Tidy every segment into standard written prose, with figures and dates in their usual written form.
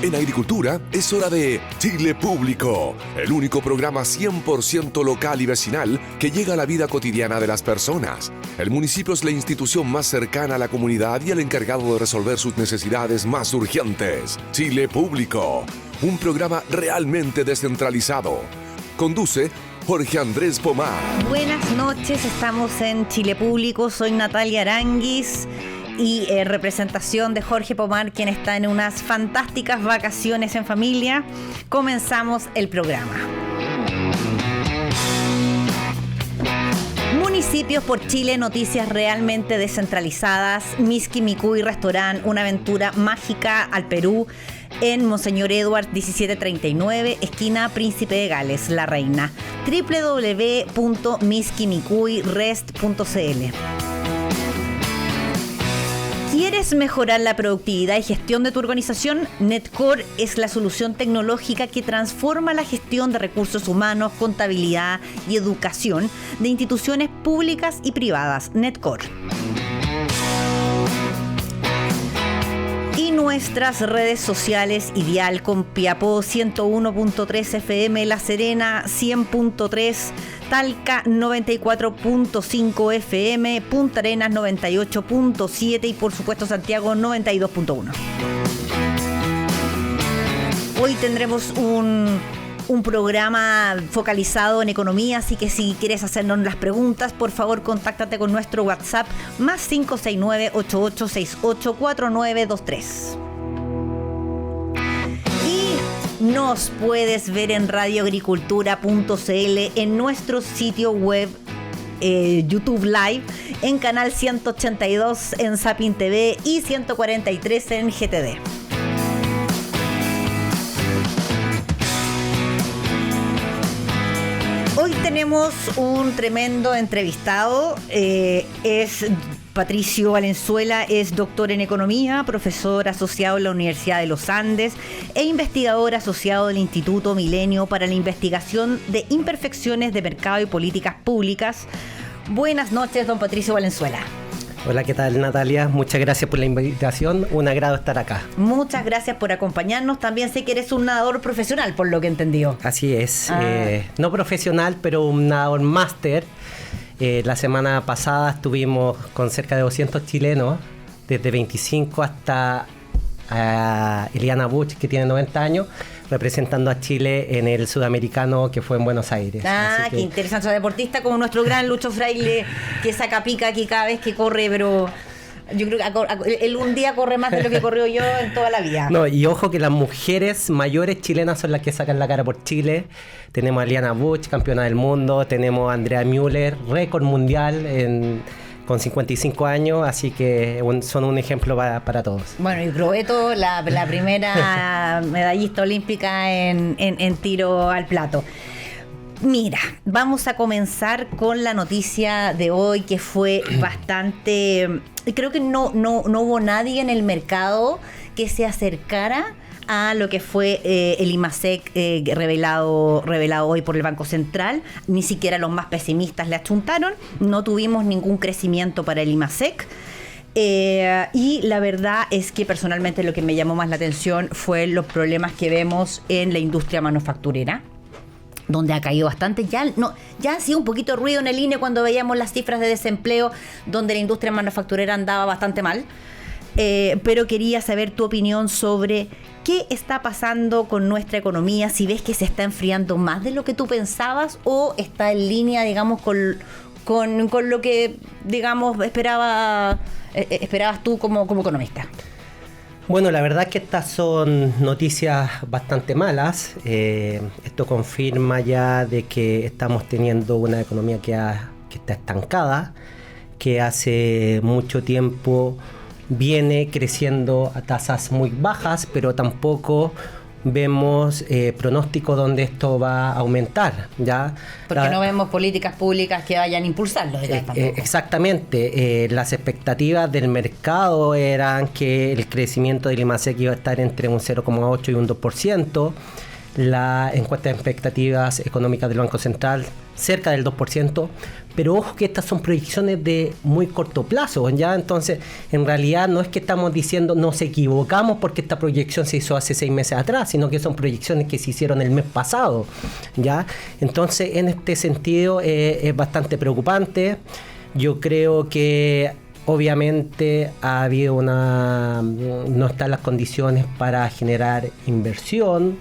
En agricultura es hora de Chile Público, el único programa 100% local y vecinal que llega a la vida cotidiana de las personas. El municipio es la institución más cercana a la comunidad y el encargado de resolver sus necesidades más urgentes. Chile Público, un programa realmente descentralizado. Conduce Jorge Andrés Pomar. Buenas noches, estamos en Chile Público, soy Natalia Aranguis y en representación de Jorge Pomar, quien está en unas fantásticas vacaciones en familia, comenzamos el programa. Municipios por Chile, noticias realmente descentralizadas. Miski Mikuy Restaurant, una aventura mágica al Perú, en Monseñor Edward 1739, esquina Príncipe de Gales, La Reina. www.miskimikuyrest.cl. ¿Quieres mejorar la productividad y gestión de tu organización? Netcore es la solución tecnológica que transforma la gestión de recursos humanos, contabilidad y educación de instituciones públicas y privadas. Netcore. Y nuestras redes sociales: Ideal Copiapó 101.3 FM, La Serena 100.3, Talca 94.5 FM, Punta Arenas 98.7 y por supuesto Santiago 92.1. Hoy tendremos un programa focalizado en economía, así que si quieres hacernos las preguntas, por favor contáctate con nuestro WhatsApp más 569-8868-4923. Nos puedes ver en radioagricultura.cl, en nuestro sitio web, YouTube Live, en canal 182 en Sapin TV y 143 en GTD. Hoy tenemos un tremendo entrevistado, es Patricio Valenzuela, es doctor en economía, profesor asociado en la Universidad de los Andes e investigador asociado del Instituto Milenio para la investigación de imperfecciones de mercado y políticas públicas. Buenas noches, don Patricio Valenzuela. Hola, ¿qué tal, Natalia? Muchas gracias por la invitación, un agrado estar acá. Muchas gracias por acompañarnos. También sé que eres un nadador profesional, por lo que entendió. Así es, no profesional, pero un nadador máster. La semana pasada estuvimos con cerca de 200 chilenos, desde 25 hasta Eliana Buch, que tiene 90 años, representando a Chile en el sudamericano que fue en Buenos Aires. Qué interesante. Deportista como nuestro gran Lucho Fraile, que saca pica aquí cada vez que corre, pero yo creo que él un día corre más de lo que corrió yo en toda la vida. No, y ojo que las mujeres mayores chilenas son las que sacan la cara por Chile. Tenemos a Eliana Buch, campeona del mundo. Tenemos a Andrea Müller, récord mundial con 55 años. Así que son un ejemplo para todos. Bueno, y Proeto, la primera medallista olímpica en tiro al plato. Mira, vamos a comenzar con la noticia de hoy, que fue bastante... Creo que no hubo nadie en el mercado que se acercara a lo que fue el IMASEC revelado hoy por el Banco Central. Ni siquiera los más pesimistas le achuntaron. No tuvimos ningún crecimiento para el IMASEC. Y la verdad es que personalmente lo que me llamó más la atención fue los problemas que vemos en la industria manufacturera, donde ha caído bastante. Ya ha sido un poquito ruido en el INE cuando veíamos las cifras de desempleo, donde la industria manufacturera andaba bastante mal. Pero quería saber tu opinión sobre qué está pasando con nuestra economía, si ves que se está enfriando más de lo que tú pensabas o está en línea, digamos, con lo que, digamos, esperabas tú como economista. Bueno, la verdad es que estas son noticias bastante malas. Esto confirma ya de que estamos teniendo una economía que está estancada, que hace mucho tiempo viene creciendo a tasas muy bajas, pero tampoco vemos pronósticos donde esto va a aumentar, ¿ya? Porque no vemos políticas públicas que vayan a impulsarlo. Exactamente. Las expectativas del mercado eran que el crecimiento del IMASEC iba a estar entre un 0,8 y un 2%. La encuesta de expectativas económicas del Banco Central cerca del 2%, pero ojo que estas son proyecciones de muy corto plazo, ¿ya? Entonces, en realidad no es que estamos diciendo nos equivocamos porque esta proyección se hizo hace 6 meses atrás, sino que son proyecciones que se hicieron el mes pasado, ¿ya? Entonces, en este sentido es bastante preocupante. Yo creo que obviamente ha habido no están las condiciones para generar inversión.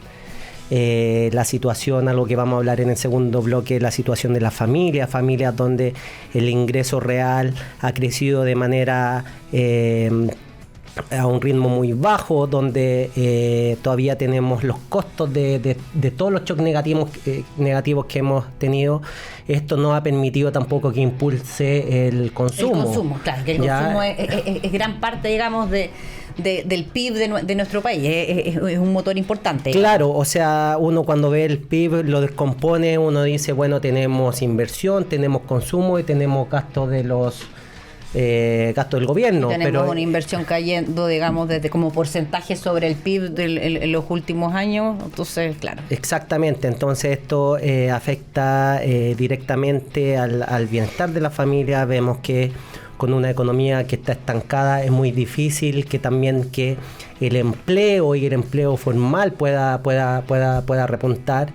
La situación, algo que vamos a hablar en el segundo bloque, la situación de las familias donde el ingreso real ha crecido de manera a un ritmo muy bajo, donde todavía tenemos los costos de todos los shocks negativos que hemos tenido. Esto no ha permitido tampoco que impulse el consumo. El consumo, claro, que el consumo es gran parte, digamos, del PIB de nuestro país, es un motor importante. Claro, o sea, uno cuando ve el PIB lo descompone, uno dice, bueno, tenemos inversión, tenemos consumo y tenemos gastos del gobierno. Y tenemos una inversión cayendo, digamos, desde como porcentaje sobre el PIB en los últimos años, entonces, claro. Exactamente, entonces esto afecta directamente al bienestar de la familia. Vemos que con una economía que está estancada es muy difícil que el empleo y el empleo formal pueda repuntar.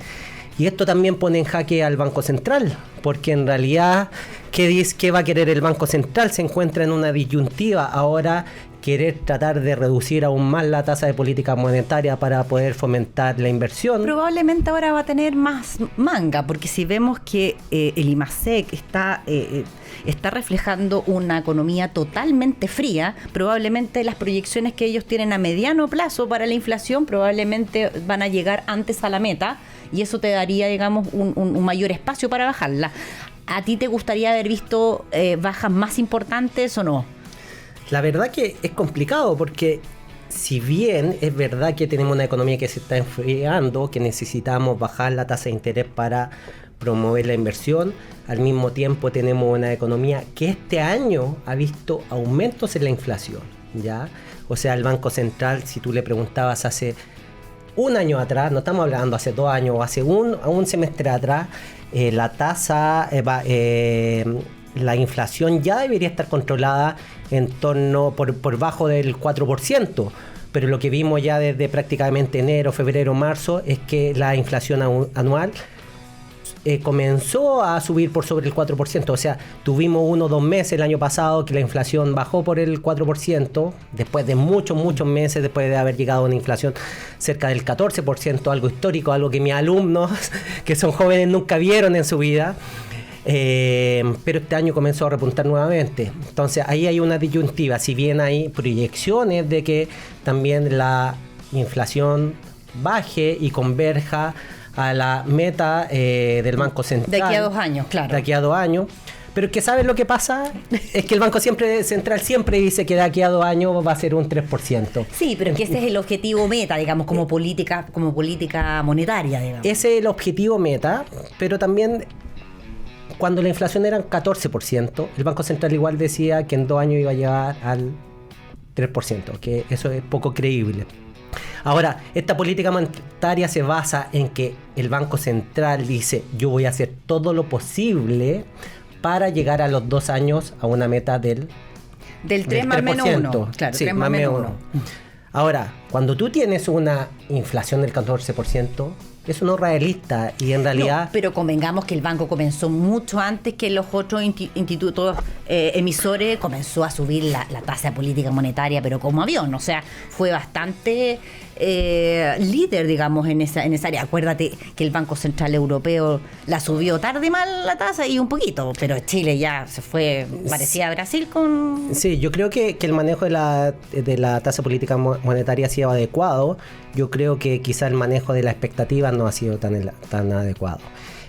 Y esto también pone en jaque al Banco Central, porque en realidad, ¿qué va a querer el Banco Central? Se encuentra en una disyuntiva ahora, querer tratar de reducir aún más la tasa de política monetaria para poder fomentar la inversión. Probablemente ahora va a tener más manga, porque si vemos que el IMASEC está reflejando una economía totalmente fría, probablemente las proyecciones que ellos tienen a mediano plazo para la inflación probablemente van a llegar antes a la meta, y eso te daría, digamos, un mayor espacio para bajarla. ¿A ti te gustaría haber visto bajas más importantes o no? La verdad que es complicado, porque si bien es verdad que tenemos una economía que se está enfriando, que necesitamos bajar la tasa de interés para promover la inversión, al mismo tiempo tenemos una economía que este año ha visto aumentos en la inflación, ¿ya? O sea, el Banco Central, si tú le preguntabas hace un año atrás, no estamos hablando hace 2 años o hace un semestre atrás, la tasa, la inflación ya debería estar controlada en torno por bajo del 4%, pero lo que vimos ya desde prácticamente enero, febrero, marzo es que la inflación anual comenzó a subir por sobre el 4%, o sea, tuvimos 1 o 2 meses el año pasado que la inflación bajó por el 4%, después de muchos meses, después de haber llegado a una inflación cerca del 14%, algo histórico, algo que mis alumnos, que son jóvenes, nunca vieron en su vida. Pero este año comenzó a repuntar nuevamente. Entonces ahí hay una disyuntiva, si bien hay proyecciones de que también la inflación baje y converja a la meta del Banco Central. De aquí a 2 años, claro. De aquí a 2 años. Pero es que ¿sabes lo que pasa? Es que el Banco Central siempre dice que de aquí a 2 años va a ser un 3%. Sí, pero que ese es el objetivo meta, digamos, como política monetaria, digamos. Ese es el objetivo meta, pero también cuando la inflación era 14%, el Banco Central igual decía que en 2 años iba a llegar al 3%, que eso es poco creíble. Ahora, esta política monetaria se basa en que el Banco Central dice, yo voy a hacer todo lo posible para llegar a los 2 años a una meta del 3 más menos 1. Claro, sí, 3 más menos 1. Ahora, cuando tú tienes una inflación del 14%, eso no es realista y en realidad... No, pero convengamos que el banco comenzó mucho antes que los otros institutos emisores, comenzó a subir la tasa de política monetaria, pero como avión, o sea, fue bastante líder, digamos, en esa área. Acuérdate que el Banco Central Europeo la subió tarde mal la tasa y un poquito, pero Chile ya se fue, parecía Brasil con... Sí, yo creo que el manejo de la tasa política monetaria ha sido adecuado. Yo creo que quizá el manejo de las expectativas no ha sido tan adecuado.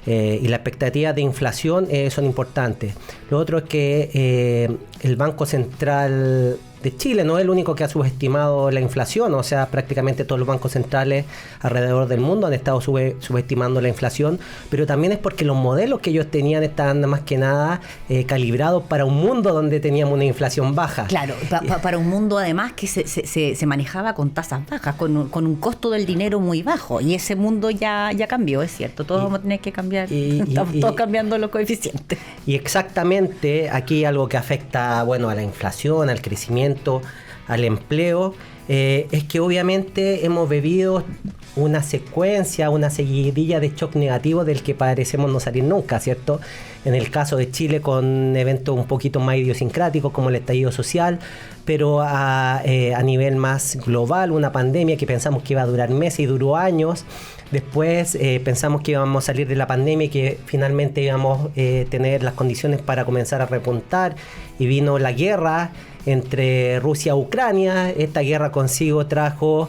Y las expectativas de inflación son importantes. Lo otro es que el Banco Central de Chile, no es el único que ha subestimado la inflación, o sea, prácticamente todos los bancos centrales alrededor del mundo han estado subestimando la inflación, pero también es porque los modelos que ellos tenían estaban más que nada calibrados para un mundo donde teníamos una inflación baja. Claro, para un mundo además que se manejaba con tasas bajas, con un costo del dinero muy bajo, y ese mundo ya cambió, es cierto, todos vamos a tener que cambiar, estamos todos cambiando los coeficientes. Y exactamente aquí algo que afecta, bueno, a la inflación, al crecimiento, al empleo, es que obviamente hemos vivido una secuencia, una seguidilla de shock negativos del que parecemos no salir nunca, ¿cierto? En el caso de Chile con eventos un poquito más idiosincráticos como el estallido social, pero a nivel más global, una pandemia que pensamos que iba a durar meses y duró años. Después pensamos que íbamos a salir de la pandemia y que finalmente íbamos a tener las condiciones para comenzar a repuntar, y vino la guerra entre Rusia y Ucrania. Esta guerra consigo trajo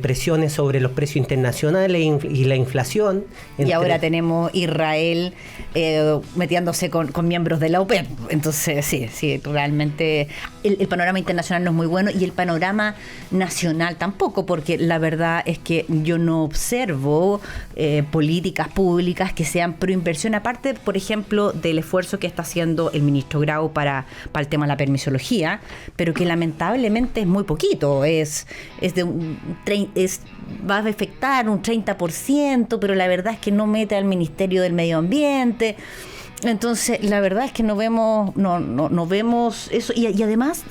presiones sobre los precios internacionales y la inflación. Y ahora tenemos Israel metiéndose con miembros de la OPEP. Entonces, sí, realmente el panorama internacional no es muy bueno, y el panorama nacional tampoco, porque la verdad es que yo no observo políticas públicas que sean pro inversión, aparte, por ejemplo, del esfuerzo que está haciendo el ministro Grau para el tema de la permisología, pero que lamentablemente es muy poquito, va a afectar un 30%, pero la verdad es que no mete al Ministerio del Medio Ambiente. Entonces, la verdad es que no vemos eso. Y además,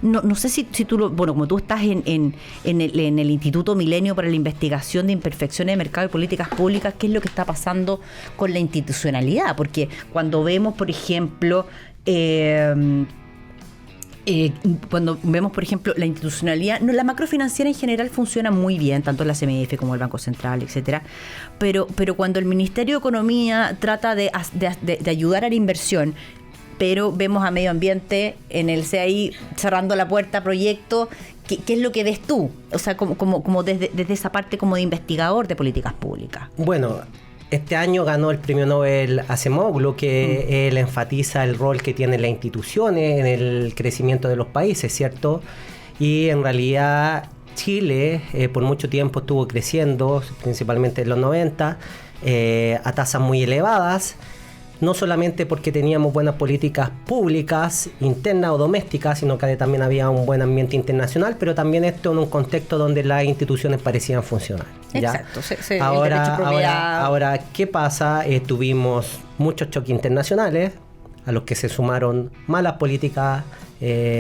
no sé si tú como tú estás en el Instituto Milenio para la Investigación de Imperfecciones de Mercado y Políticas Públicas, ¿qué es lo que está pasando con la institucionalidad? Porque cuando vemos, por ejemplo, la institucionalidad, la macrofinanciera en general funciona muy bien, tanto la CMF como el Banco Central, etcétera, pero cuando el Ministerio de Economía trata de ayudar a la inversión, pero vemos a Medio Ambiente en el CAI cerrando la puerta a proyectos, ¿qué es lo que ves tú? O sea, como desde esa parte como de investigador de políticas públicas. Bueno, este año ganó el premio Nobel Acemoglu, que él enfatiza el rol que tienen las instituciones en el crecimiento de los países, ¿cierto? Y en realidad Chile por mucho tiempo estuvo creciendo, principalmente en los 90, a tasas muy elevadas, no solamente porque teníamos buenas políticas públicas, internas o domésticas, sino que también había un buen ambiente internacional, pero también esto en un contexto donde las instituciones parecían funcionar. ¿Ya? Exacto. Ahora, ¿qué pasa? Tuvimos muchos choques internacionales, a los que se sumaron malas políticas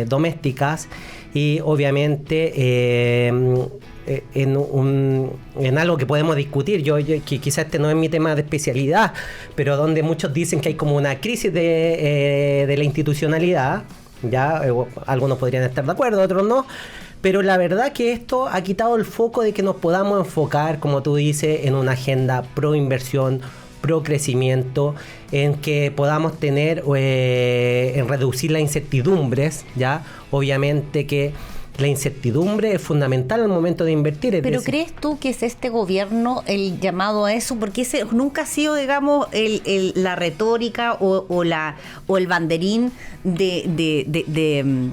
domésticas, y obviamente en algo que podemos discutir, que quizás este no es mi tema de especialidad, pero donde muchos dicen que hay como una crisis de la institucionalidad, ya algunos podrían estar de acuerdo, otros no, pero la verdad que esto ha quitado el foco de que nos podamos enfocar, como tú dices, en una agenda pro inversión, pro crecimiento, en que podamos tener, en reducir las incertidumbres, ya, obviamente que la incertidumbre es fundamental al momento de invertir. Pero ¿crees tú que es este gobierno el llamado a eso? Porque ese nunca ha sido, digamos, la retórica o el banderín del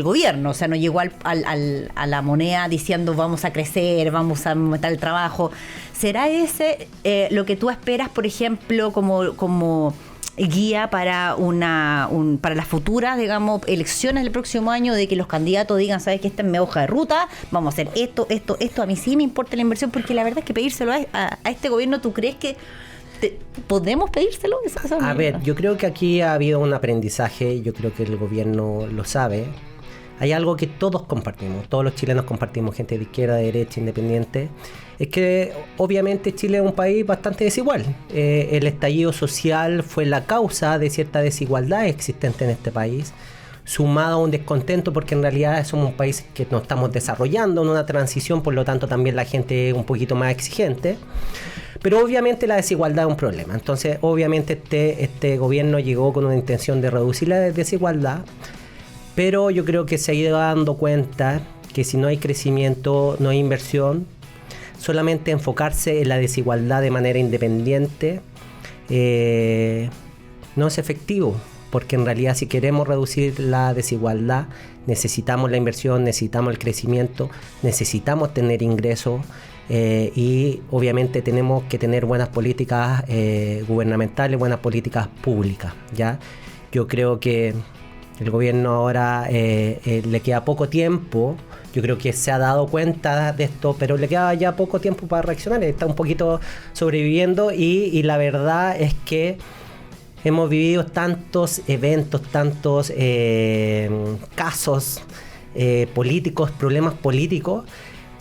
gobierno. O sea, no llegó a la moneda diciendo vamos a crecer, vamos a aumentar el trabajo. ¿Será ese lo que tú esperas, por ejemplo, como guía para para las futuras, digamos, elecciones del próximo año, de que los candidatos digan, sabes que esta es mi hoja de ruta, vamos a hacer esto, a mí sí me importa la inversión? Porque la verdad es que pedírselo a este gobierno, ¿tú crees que podemos pedírselo? A ver, yo creo que aquí ha habido un aprendizaje, yo creo que el gobierno lo sabe. Hay algo que todos compartimos, todos los chilenos compartimos, gente de izquierda, de derecha, independiente, es que obviamente Chile es un país bastante desigual. El estallido social fue la causa de cierta desigualdad existente en este país, sumado a un descontento porque en realidad somos un país que nos estamos desarrollando en una transición, por lo tanto también la gente es un poquito más exigente. Pero obviamente la desigualdad es un problema. Entonces obviamente este gobierno llegó con una intención de reducir la desigualdad, pero yo creo que se ha ido dando cuenta que si no hay crecimiento, no hay inversión. Solamente enfocarse en la desigualdad de manera independiente no es efectivo, porque en realidad si queremos reducir la desigualdad, necesitamos la inversión, necesitamos el crecimiento, necesitamos tener ingresos, y obviamente tenemos que tener buenas políticas gubernamentales, buenas políticas públicas, ¿ya? Yo creo que el gobierno ahora le queda poco tiempo. Yo creo que se ha dado cuenta de esto, pero le queda ya poco tiempo para reaccionar. Está un poquito sobreviviendo y la verdad es que hemos vivido tantos eventos, tantos casos políticos, problemas políticos,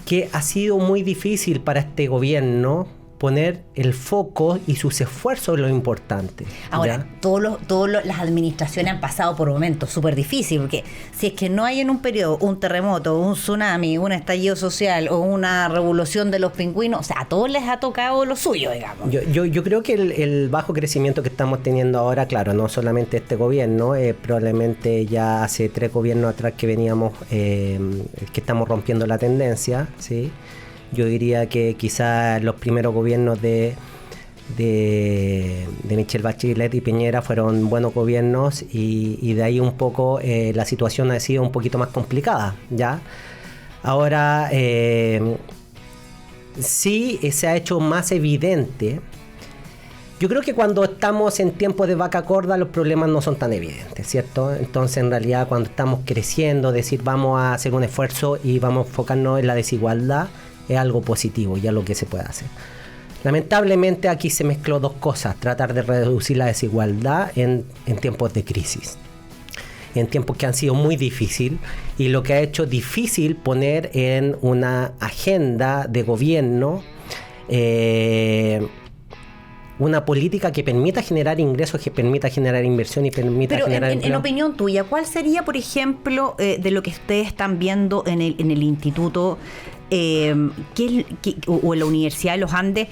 que ha sido muy difícil para este gobierno poner el foco y sus esfuerzos en lo importante. Ahora, las administraciones han pasado por momentos súper difíciles, porque si es que no hay en un periodo un terremoto, un tsunami, un estallido social o una revolución de los pingüinos, o sea, a todos les ha tocado lo suyo, digamos. Yo creo que el bajo crecimiento que estamos teniendo ahora, claro, no solamente este gobierno, probablemente ya hace 3 gobiernos atrás que veníamos, que estamos rompiendo la tendencia, ¿sí? Yo diría que quizás los primeros gobiernos de Michelle Bachelet y Piñera fueron buenos gobiernos y de ahí un poco la situación ha sido un poquito más complicada, ¿ya? Ahora sí se ha hecho más evidente. Yo creo que cuando estamos en tiempos de vaca gorda los problemas no son tan evidentes, ¿cierto? Entonces en realidad cuando estamos creciendo, decir vamos a hacer un esfuerzo y vamos a enfocarnos en la desigualdad, es algo positivo, ya lo que se puede hacer. Lamentablemente aquí se mezcló 2 cosas: tratar de reducir la desigualdad en tiempos de crisis, en tiempos que han sido muy difíciles, y lo que ha hecho difícil poner en una agenda de gobierno una política que permita generar ingresos, que permita generar inversión y permita generar empleo. En opinión tuya, ¿cuál sería, por ejemplo, de lo que ustedes están viendo en el instituto o en la Universidad de los Andes?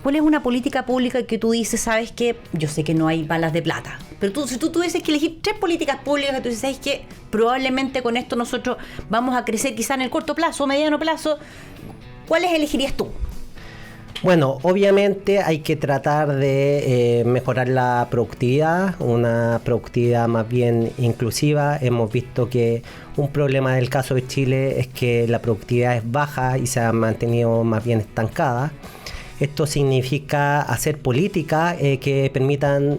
¿Cuál es una política pública que tú dices, sabes que yo sé que no hay balas de plata, pero si tú tuvieses que elegir 3 políticas públicas que tú dices, sabes que probablemente con esto nosotros vamos a crecer quizá en el corto plazo o mediano plazo, ¿cuáles elegirías tú? Bueno, obviamente hay que tratar de mejorar la productividad, una productividad más bien inclusiva. Hemos visto que un problema del caso de Chile es que la productividad es baja y se ha mantenido más bien estancada. Esto significa hacer políticas que permitan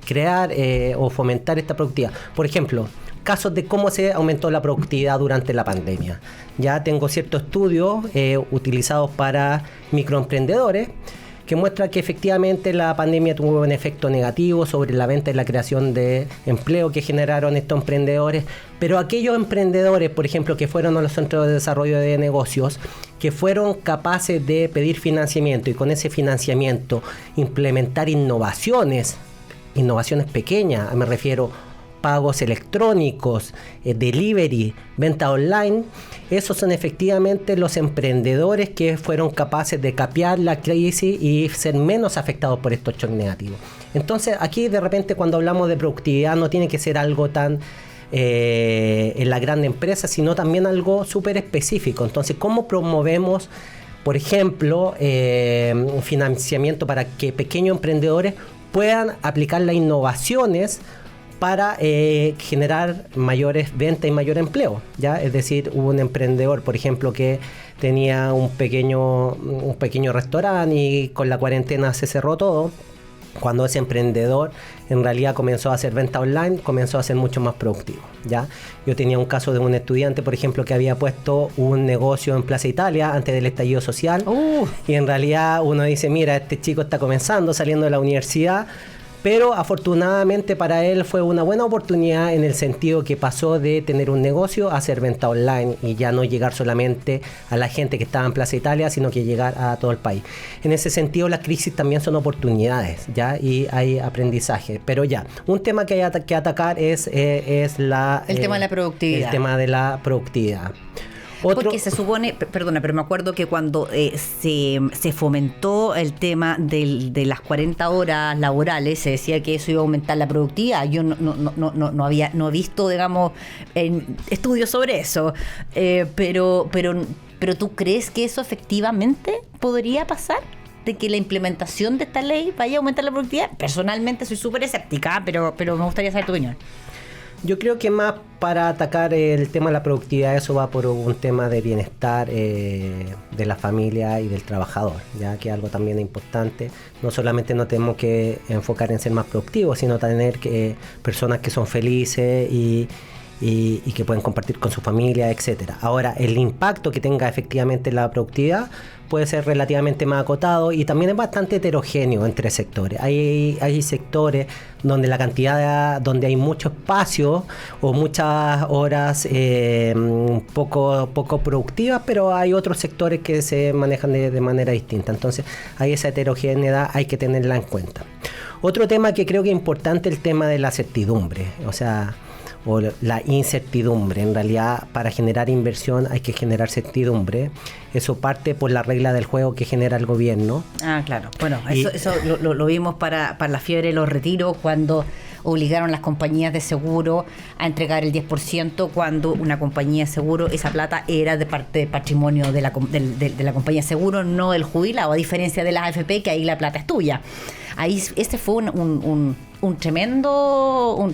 crear o fomentar esta productividad. Por ejemplo, casos de cómo se aumentó la productividad durante la pandemia. Ya tengo ciertos estudios utilizados para microemprendedores que muestran que efectivamente la pandemia tuvo un efecto negativo sobre la venta y la creación de empleo que generaron estos emprendedores, pero aquellos emprendedores, por ejemplo, que fueron a los centros de desarrollo de negocios, que fueron capaces de pedir financiamiento y con ese financiamiento implementar innovaciones pequeñas, me refiero pagos electrónicos, delivery, venta online, esos son efectivamente los emprendedores que fueron capaces de capear la crisis y ser menos afectados por estos shocks negativos. Entonces aquí de repente cuando hablamos de productividad no tiene que ser algo tan en la gran empresa, sino también algo súper específico. Entonces, ¿cómo promovemos, por ejemplo, un financiamiento para que pequeños emprendedores puedan aplicar las innovaciones para generar mayores ventas y mayor empleo, ¿ya? Es decir, hubo un emprendedor, por ejemplo, que tenía un pequeño restaurante y con la cuarentena se cerró todo. Cuando ese emprendedor en realidad comenzó a hacer venta online, comenzó a ser mucho más productivo, ¿ya? Yo tenía un caso de un estudiante, por ejemplo, que había puesto un negocio en Plaza Italia antes del estallido social, y en realidad uno dice, mira, este chico está comenzando, saliendo de la universidad, pero afortunadamente para él fue una buena oportunidad en el sentido que pasó de tener un negocio a hacer venta online y ya no llegar solamente a la gente que estaba en Plaza Italia, sino que llegar a todo el país. En ese sentido, las crisis también son oportunidades, ¿ya? Y hay aprendizaje. Pero ya, un tema que hay que atacar es el tema de la productividad. El tema de la productividad. Porque se supone, perdona, pero me acuerdo que cuando se fomentó el tema de las 40 horas laborales, se decía que eso iba a aumentar la productividad. Yo no he visto, digamos, estudios sobre eso, pero ¿tú crees que eso efectivamente podría pasar? de que la implementación de esta ley vaya a aumentar la productividad? Personalmente soy súper escéptica, pero me gustaría saber tu opinión. Yo creo que más para atacar el tema de la productividad, eso va por un tema de bienestar de la familia y del trabajador, ya que es algo también importante. No solamente nos tenemos que enfocar en ser más productivos, sino tener personas que son felices y que pueden compartir con su familia, etcétera. Ahora, el impacto que tenga efectivamente la productividad puede ser relativamente más acotado y también es bastante heterogéneo entre sectores. Hay sectores donde donde hay mucho espacio o muchas horas poco productivas, pero hay otros sectores que se manejan de manera distinta. Entonces, hay esa heterogeneidad, hay que tenerla en cuenta. Otro tema que creo que es importante, el tema de la certidumbre, o la incertidumbre. En realidad, para generar inversión hay que generar certidumbre. Eso parte por la regla del juego que genera el gobierno. Ah, claro. Bueno, eso lo vimos para la fiebre de los retiros, cuando obligaron a las compañías de seguro a entregar el 10%, cuando una compañía de seguro, esa plata era de parte del patrimonio de la compañía de seguro, no del jubilado, a diferencia de las AFP, que ahí la plata es tuya. Ahí este fue un tremendo...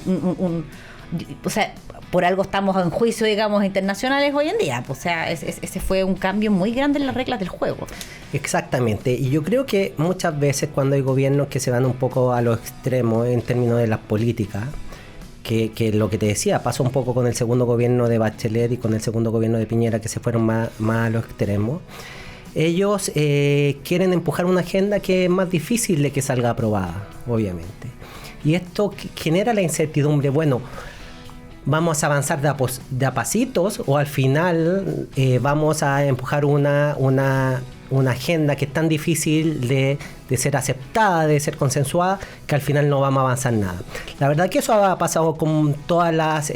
o sea, por algo estamos en juicio, digamos, internacionales hoy en día. O sea, ese fue un cambio muy grande en las reglas del juego. Exactamente. Y yo creo que muchas veces cuando hay gobiernos que se van un poco a los extremos en términos de las políticas, que lo que te decía, pasó un poco con el segundo gobierno de Bachelet y con el segundo gobierno de Piñera, que se fueron más a los extremos. Ellos quieren empujar una agenda que es más difícil de que salga aprobada, obviamente. Y esto genera la incertidumbre. Bueno, vamos a avanzar de a pasitos, o al final vamos a empujar una agenda que es tan difícil de ser aceptada, de ser consensuada, que al final no vamos a avanzar nada. La verdad que eso ha pasado con todas las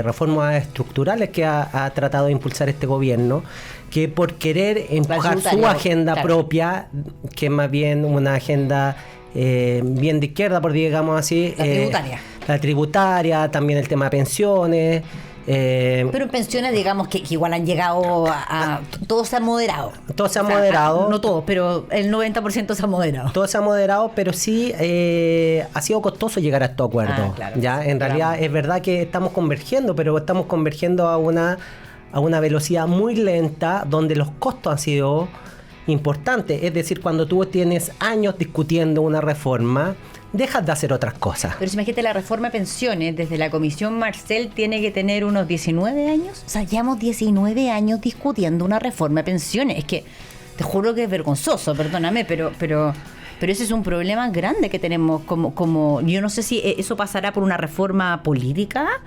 reformas estructurales que ha tratado de impulsar este gobierno, que por querer empujar su agenda propia, que es más bien una agenda bien de izquierda, por digamos así. La tributaria, también el tema de pensiones. Pero en pensiones, digamos que igual han llegado a todos se han moderado. Todos se han moderado. No todos, pero el 90% se ha moderado. Todos se han moderado, pero sí ha sido costoso llegar a estos acuerdos. Claro, ¿ya? En realidad es verdad que estamos convergiendo, pero estamos convergiendo a una velocidad muy lenta, donde los costos han sido importantes. Es decir, cuando tú tienes años discutiendo una reforma, dejas de hacer otras cosas. Pero si imagínate, la reforma de pensiones, desde la Comisión Marcel, tiene que tener unos 19 años. O sea, llevamos 19 años discutiendo una reforma de pensiones. Es que, te juro que es vergonzoso, perdóname, pero ese es un problema grande que tenemos como yo no sé si eso pasará por una reforma política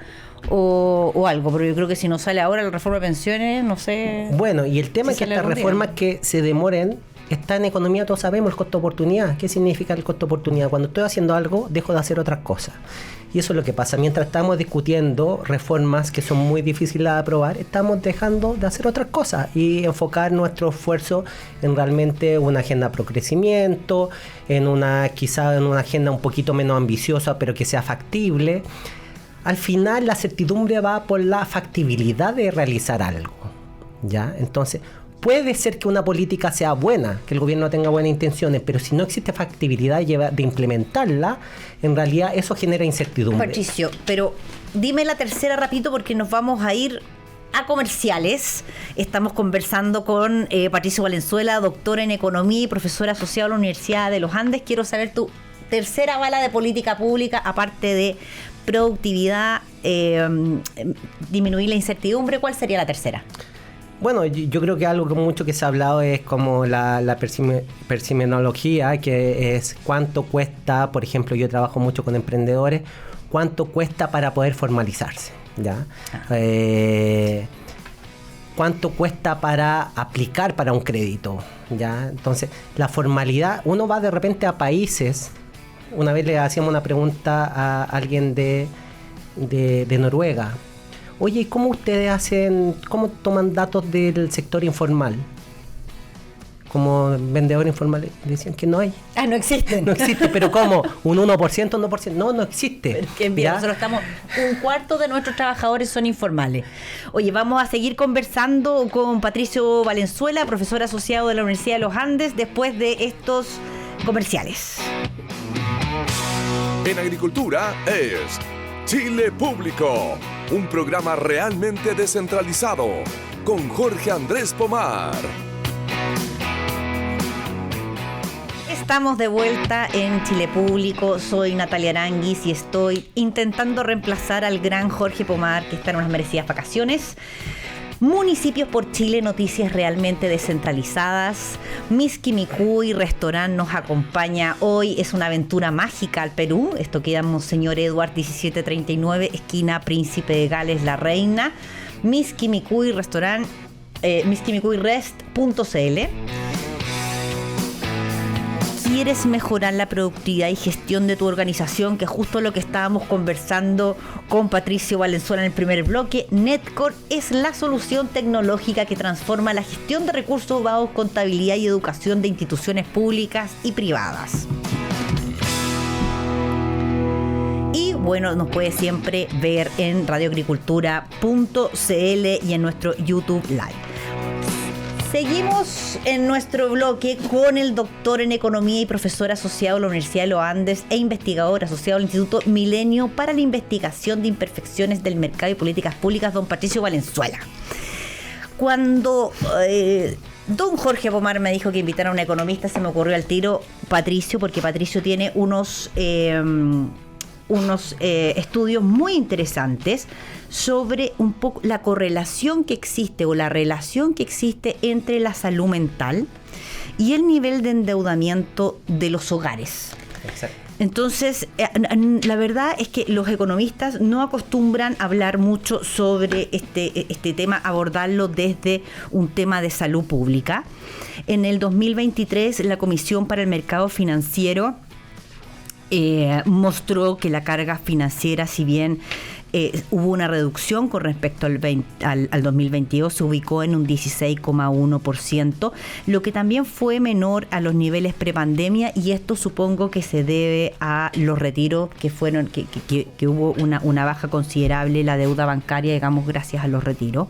o algo, pero yo creo que si no sale ahora la reforma de pensiones, no sé. Bueno, y el tema es que estas reformas que se demoren, está en economía, todos sabemos el costo de oportunidad. ¿Qué significa el costo de oportunidad? Cuando estoy haciendo algo, dejo de hacer otras cosas. Y eso es lo que pasa. Mientras estamos discutiendo reformas que son muy difíciles de aprobar, estamos dejando de hacer otras cosas y enfocar nuestro esfuerzo en realmente una agenda pro crecimiento, quizá en una agenda un poquito menos ambiciosa, pero que sea factible. Al final, la certidumbre va por la factibilidad de realizar algo, ¿ya? Entonces, puede ser que una política sea buena, que el gobierno tenga buenas intenciones, pero si no existe factibilidad de implementarla, en realidad eso genera incertidumbre. Patricio, pero dime la tercera rapidito, porque nos vamos a ir a comerciales. Estamos conversando con Patricio Valenzuela, doctora en Economía y profesora asociada a la Universidad de los Andes. Quiero saber tu tercera bala de política pública, aparte de productividad, disminuir la incertidumbre. ¿Cuál sería la tercera? Bueno, yo creo que algo que mucho que se ha hablado es como la persimenología, que es cuánto cuesta. Por ejemplo, yo trabajo mucho con emprendedores, cuánto cuesta para poder formalizarse, ¿ya? Cuánto cuesta para aplicar para un crédito, ¿ya? Entonces, la formalidad, uno va de repente a países. Una vez le hacíamos una pregunta a alguien de Noruega. Oye, ¿cómo ustedes cómo toman datos del sector informal? como vendedores informales, decían que no hay. No existen. No existe, pero ¿cómo? ¿Un 1%, 1%? No existe. Pero qué bien, nosotros estamos, un cuarto de nuestros trabajadores son informales. Oye, vamos a seguir conversando con Patricio Valenzuela, profesor asociado de la Universidad de los Andes, después de estos comerciales. En agricultura es Chile Público, un programa realmente descentralizado, con Jorge Andrés Pomar. Estamos de vuelta en Chile Público. Soy Natalia Aranguis y estoy intentando reemplazar al gran Jorge Pomar, que está en unas merecidas vacaciones. Municipios por Chile, noticias realmente descentralizadas. Miski Mikuy Restaurant nos acompaña hoy. Es una aventura mágica al Perú. Esto queda en Monseñor Edward 1739, esquina Príncipe de Gales La Reina. Miski Mikuy Restaurant, miskimicuyrest.cl. ¿Quieres mejorar la productividad y gestión de tu organización? Que es justo lo que estábamos conversando con Patricio Valenzuela en el primer bloque. Netcore es la solución tecnológica que transforma la gestión de recursos humanos, contabilidad y educación de instituciones públicas y privadas. Y bueno, nos puede siempre ver en radioagricultura.cl y en nuestro YouTube Live. Seguimos en nuestro bloque con el doctor en Economía y profesor asociado a la Universidad de los Andes e investigador asociado al Instituto Milenio para la Investigación de Imperfecciones del Mercado y Políticas Públicas, don Patricio Valenzuela. Cuando don Jorge Pomar me dijo que invitara a un economista, se me ocurrió al tiro Patricio, porque Patricio tiene unos estudios muy interesantes sobre un poco la correlación que existe o la relación que existe entre la salud mental y el nivel de endeudamiento de los hogares. Exacto. Entonces, la verdad es que los economistas no acostumbran a hablar mucho sobre este tema, abordarlo desde un tema de salud pública. En el 2023, la Comisión para el Mercado Financiero mostró que la carga financiera, si bien hubo una reducción con respecto al 2022, se ubicó en un 16,1%, lo que también fue menor a los niveles prepandemia, y esto supongo que se debe a los retiros que hubo una baja considerable la deuda bancaria, digamos, gracias a los retiros,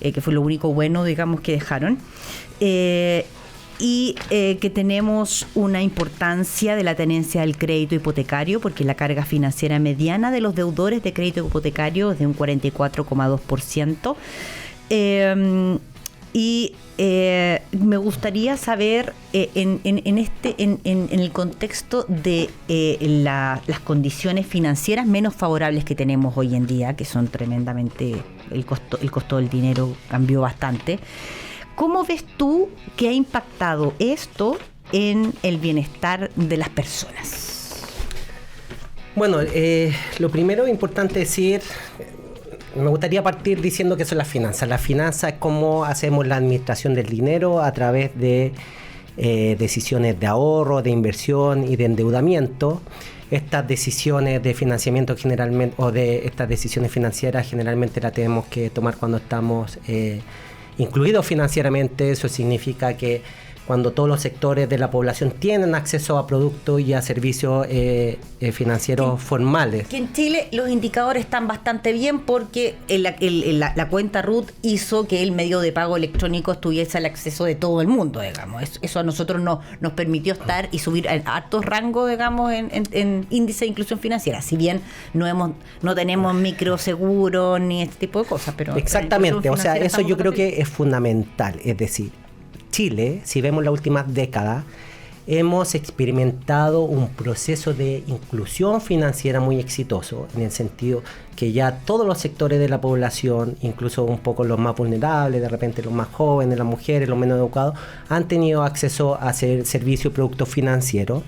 que fue lo único bueno, digamos, que dejaron. Y que tenemos una importancia de la tenencia del crédito hipotecario, porque la carga financiera mediana de los deudores de crédito hipotecario es de un 44,2%. Me gustaría saber, en el contexto de las condiciones financieras menos favorables que tenemos hoy en día, que son tremendamente, el costo del dinero cambió bastante. ¿Cómo ves tú que ha impactado esto en el bienestar de las personas? Bueno, lo primero importante decir, me gustaría partir diciendo que son las finanzas. Las finanzas es cómo hacemos la administración del dinero a través de decisiones de ahorro, de inversión y de endeudamiento. Estas decisiones de financiamiento generalmente, o de estas decisiones financieras generalmente las tenemos que tomar cuando estamos incluidos financieramente. Eso significa que cuando todos los sectores de la población tienen acceso a productos y a servicios financieros formales. Que en Chile los indicadores están bastante bien, porque la cuenta RUT hizo que el medio de pago electrónico estuviese al acceso de todo el mundo, digamos. Eso a nosotros nos permitió estar y subir a altos rangos, digamos, en índice de inclusión financiera. Si bien no tenemos microseguro ni este tipo de cosas, pero exactamente, o sea, eso yo creo que es fundamental. Es decir, Chile, si vemos las últimas décadas, hemos experimentado un proceso de inclusión financiera muy exitoso, en el sentido que ya todos los sectores de la población, incluso un poco los más vulnerables, de repente los más jóvenes, las mujeres, los menos educados, han tenido acceso a hacer servicios y productos financieros.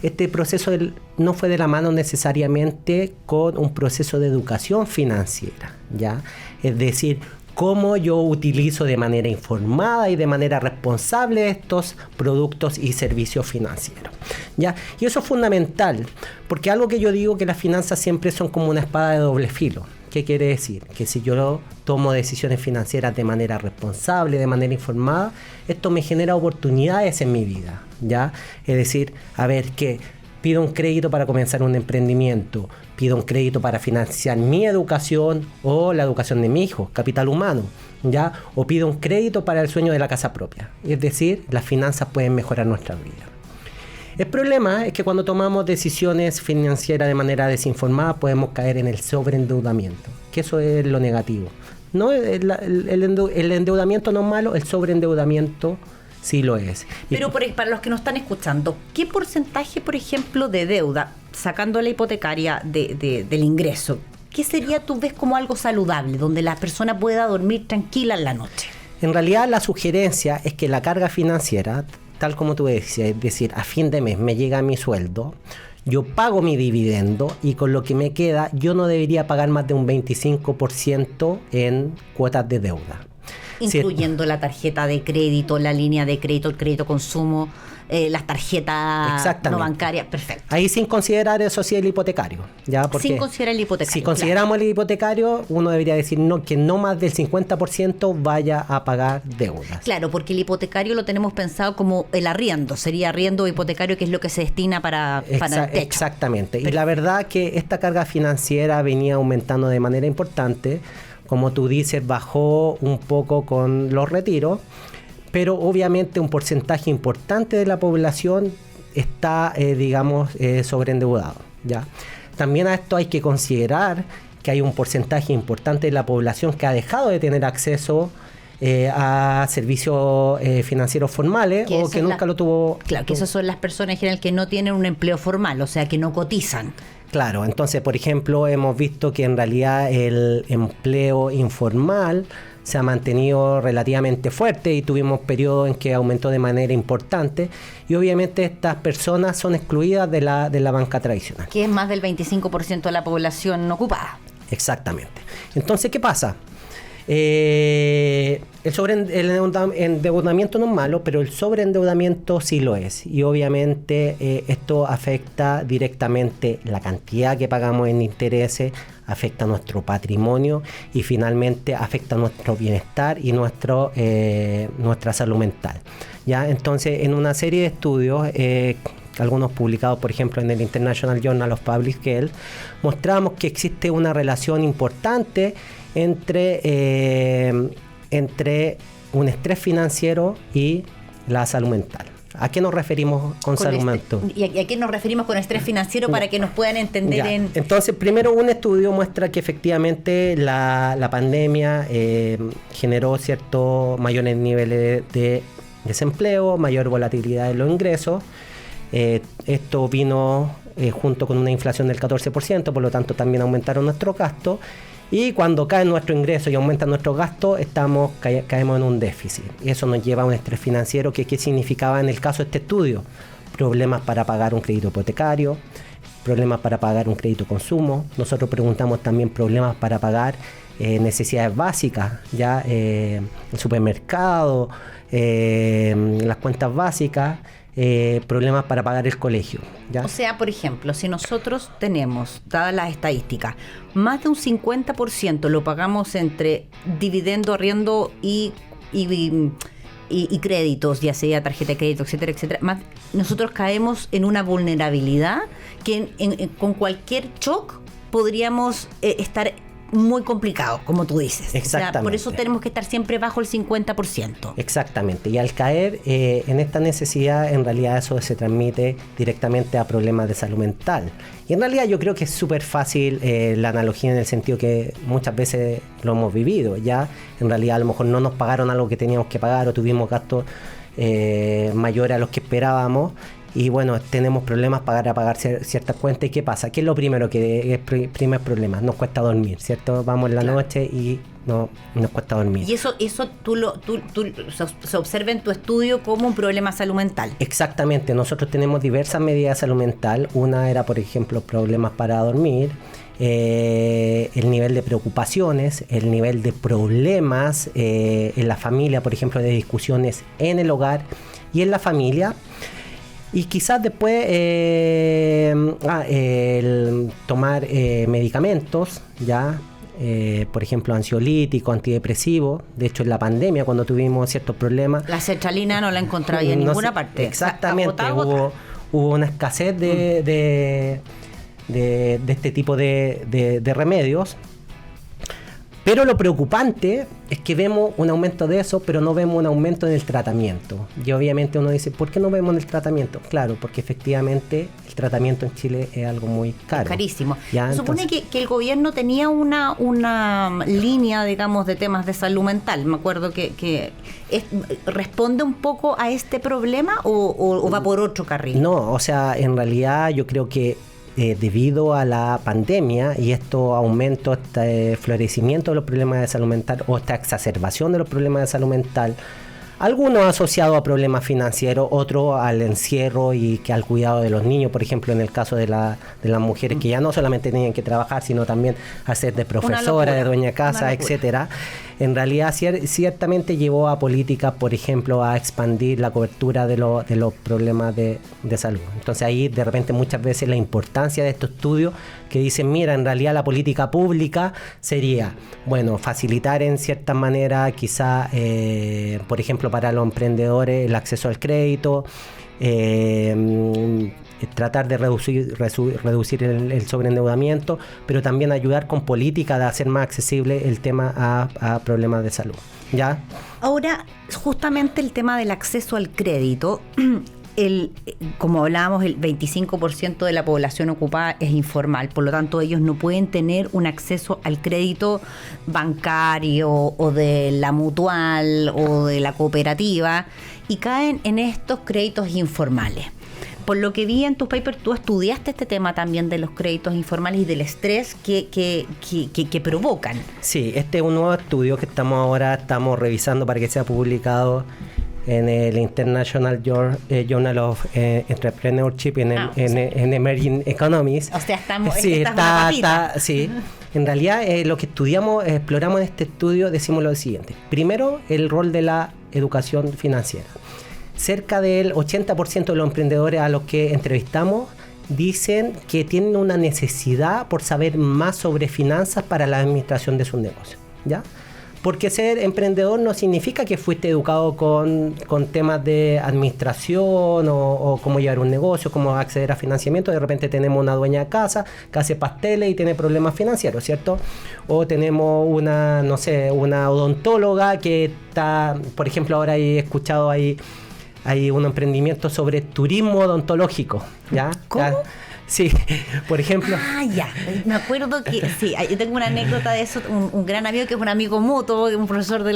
Este proceso no fue de la mano necesariamente con un proceso de educación financiera, ¿ya? Es decir, cómo yo utilizo de manera informada y de manera responsable estos productos y servicios financieros, ¿ya? Y eso es fundamental, porque algo que yo digo, que las finanzas siempre son como una espada de doble filo, ¿Qué quiere decir? Que si yo tomo decisiones financieras de manera responsable, de manera informada, esto me genera oportunidades en mi vida, ¿ya? Es decir, a ver, ¿qué? Pido un crédito para comenzar un emprendimiento, pido un crédito para financiar mi educación o la educación de mi hijo, capital humano, ¿ya? O pido un crédito para el sueño de la casa propia. Es decir, las finanzas pueden mejorar nuestra vida. El problema es que cuando tomamos decisiones financieras de manera desinformada podemos caer en el sobreendeudamiento, que eso es lo negativo. No, el endeudamiento no es malo, el sobreendeudamiento sí lo es. Pero para los que nos están escuchando, ¿qué porcentaje, por ejemplo, de deuda, sacando la hipotecaria del ingreso, qué sería, tú ves, como algo saludable, donde la persona pueda dormir tranquila en la noche? En realidad la sugerencia es que la carga financiera, tal como tú decías, es decir, a fin de mes me llega mi sueldo, yo pago mi dividendo y con lo que me queda yo no debería pagar más de un 25% en cuotas de deuda. Incluyendo la tarjeta de crédito, la línea de crédito, el crédito consumo, las tarjetas no bancarias, perfecto. Ahí sin considerar eso sí el hipotecario, ¿ya? Porque sin considerar el hipotecario. Si consideramos el hipotecario, uno debería decir que no más del 50% vaya a pagar deudas. Claro, porque el hipotecario lo tenemos pensado como el arriendo, sería arriendo hipotecario, que es lo que se destina para el techo. Exactamente, y la verdad que esta carga financiera venía aumentando de manera importante. Como tú dices, bajó un poco con los retiros, pero obviamente un porcentaje importante de la población está, sobreendeudado, ¿ya? También a esto hay que considerar que hay un porcentaje importante de la población que ha dejado de tener acceso a servicios financieros formales o que nunca lo tuvo. Claro, que esas son las personas en general que no tienen un empleo formal, o sea, que no cotizan. Claro, entonces, por ejemplo, hemos visto que en realidad el empleo informal se ha mantenido relativamente fuerte y tuvimos periodos en que aumentó de manera importante y obviamente estas personas son excluidas de la banca tradicional. Que es más del 25% de la población ocupada. Exactamente. Entonces, ¿qué pasa? El endeudamiento no es malo, pero el sobreendeudamiento sí lo es. Y obviamente esto afecta directamente la cantidad que pagamos en intereses, afecta nuestro patrimonio y finalmente afecta nuestro bienestar y nuestra salud mental, ¿ya? Entonces, en una serie de estudios, algunos publicados, por ejemplo, en el International Journal of Public Health, mostramos que existe una relación importante entre un estrés financiero y la salud mental. ¿A qué nos referimos con salud mental? ¿Y a qué nos referimos con estrés financiero para que nos puedan entender? Entonces, primero, un estudio muestra que efectivamente la pandemia generó ciertos mayores niveles de desempleo, mayor volatilidad de los ingresos. Esto vino junto con una inflación del 14%, por lo tanto también aumentaron nuestros gastos. Y cuando caen nuestros ingresos y aumentan nuestros gastos, caemos en un déficit. Y eso nos lleva a un estrés financiero. ¿Qué significaba en el caso de este estudio? Problemas para pagar un crédito hipotecario, problemas para pagar un crédito consumo. Nosotros preguntamos también problemas para pagar necesidades básicas, ya el supermercado, las cuentas básicas. Problemas para pagar el colegio, ¿ya? O sea, por ejemplo, si nosotros tenemos, dadas las estadísticas, más de un 50% lo pagamos entre dividendo, arriendo y créditos, ya sea tarjeta de crédito, etcétera, etcétera, nosotros caemos en una vulnerabilidad que con cualquier shock podríamos estar muy complicado, como tú dices. Exactamente. O sea, por eso tenemos que estar siempre bajo el 50%. Exactamente. Y al caer en esta necesidad, en realidad eso se transmite directamente a problemas de salud mental. Y en realidad yo creo que es súper fácil la analogía en el sentido que muchas veces lo hemos vivido. Ya en realidad a lo mejor no nos pagaron algo que teníamos que pagar o tuvimos gastos mayores a los que esperábamos. Y bueno, tenemos problemas para pagar ciertas cuentas. ¿Y qué pasa? ¿Qué es lo primero que es primer problema? Nos cuesta dormir, ¿cierto? Vamos en la noche y nos cuesta dormir. Y eso se observa en tu estudio como un problema de salud mental. Exactamente. Nosotros tenemos diversas medidas de salud mental. Una era, por ejemplo, problemas para dormir. El nivel de preocupaciones, el nivel de problemas en la familia, por ejemplo, de discusiones en el hogar y en la familia. Y quizás después el tomar medicamentos, ya por ejemplo, ansiolítico, antidepresivo. De hecho, en la pandemia, cuando tuvimos ciertos problemas... La sertralina no la encontraba en ninguna parte. Exactamente, hubo una escasez de este tipo de remedios. Pero lo preocupante es que vemos un aumento de eso, pero no vemos un aumento en el tratamiento. Y obviamente uno dice, ¿por qué no vemos el tratamiento? Claro, porque efectivamente el tratamiento en Chile es algo muy caro. Es carísimo. ¿Ya? Supone que el gobierno tenía una línea, digamos, de temas de salud mental. Me acuerdo que ¿responde un poco a este problema o va por otro carril? No, o sea, en realidad yo creo que debido a la pandemia y esto aumento, este florecimiento de los problemas de salud mental o esta exacerbación de los problemas de salud mental, algunos asociados a problemas financieros, otros al encierro y que al cuidado de los niños, por ejemplo, en el caso de las mujeres que ya no solamente tenían que trabajar, sino también hacer de profesora, de dueña casa, etcétera. En realidad ciertamente llevó a políticas, por ejemplo, a expandir la cobertura de los problemas de salud. Entonces ahí de repente muchas veces la importancia de estos estudios que dicen, mira, en realidad la política pública sería, bueno, facilitar en cierta manera quizá, por ejemplo, para los emprendedores el acceso al crédito, tratar de reducir el sobreendeudamiento, pero también ayudar con política de hacer más accesible el tema a problemas de salud. ¿Ya? Ahora, justamente el tema del acceso al crédito, como hablábamos, el 25% de la población ocupada es informal, por lo tanto ellos no pueden tener un acceso al crédito bancario o de la mutual o de la cooperativa y caen en estos créditos informales. Por lo que vi en tus papers, tú estudiaste este tema también de los créditos informales y del estrés que provocan. Sí, este es un nuevo estudio que estamos revisando para que sea publicado en el International Journal of Entrepreneurship en Emerging Economies. O sea, sí, sí. En realidad, lo que exploramos en este estudio, decimos lo siguiente. Primero, el rol de la educación financiera. Cerca del 80% de los emprendedores a los que entrevistamos dicen que tienen una necesidad por saber más sobre finanzas para la administración de sus negocios, ¿ya? Porque ser emprendedor no significa que fuiste educado con temas de administración o cómo llevar un negocio, cómo acceder a financiamiento. De repente tenemos una dueña de casa que hace pasteles y tiene problemas financieros, ¿cierto? O tenemos una odontóloga que está, por ejemplo, ahora he escuchado hay un emprendimiento sobre turismo odontológico, ¿ya? ¿Cómo? ¿Ya? Sí, por ejemplo. Ya, me acuerdo que sí, yo tengo una anécdota de eso, un gran amigo que es un amigo mutuo, un profesor de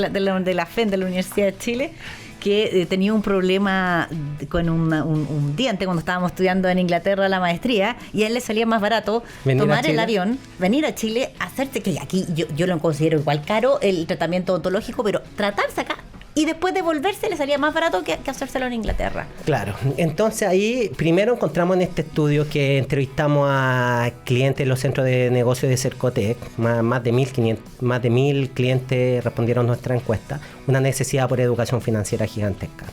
la FEN, de la Universidad de Chile, que tenía un problema con un diente cuando estábamos estudiando en Inglaterra la maestría, y a él le salía más barato tomar el avión, venir a Chile, hacerse, que aquí yo lo considero igual caro, el tratamiento odontológico, pero tratarse acá y después devolverse le salía más barato que hacérselo en Inglaterra. Claro, entonces ahí primero encontramos en este estudio que entrevistamos a clientes de los centros de negocio de Cercotec, más de 1.000 clientes respondieron a nuestra encuesta, una necesidad por educación financiera gigantesca.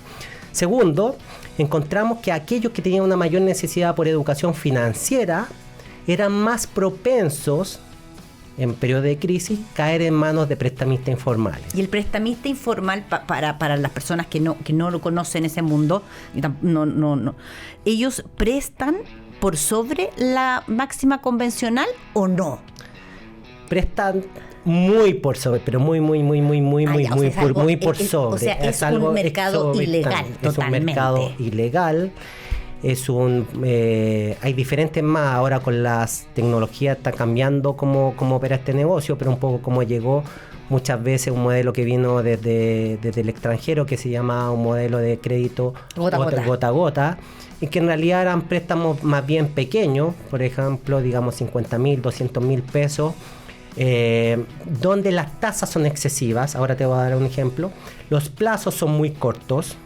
Segundo, encontramos que aquellos que tenían una mayor necesidad por educación financiera eran más propensos en periodo de crisis, caer en manos de prestamistas informales. Y el prestamista informal, para las personas que no lo conocen ese mundo, no, ¿ellos prestan por sobre la máxima convencional o no? Prestan muy por sobre, pero muy por sobre. O sea, es un mercado ilegal, totalmente. Es un mercado ilegal. Hay diferentes más, ahora con las tecnologías está cambiando cómo opera este negocio, pero un poco como llegó muchas veces un modelo que vino desde el extranjero que se llama un modelo de crédito gota a gota, y que en realidad eran préstamos más bien pequeños, por ejemplo, digamos 50.000, 200.000 pesos, donde las tasas son excesivas. Ahora te voy a dar un ejemplo. Los plazos son muy cortos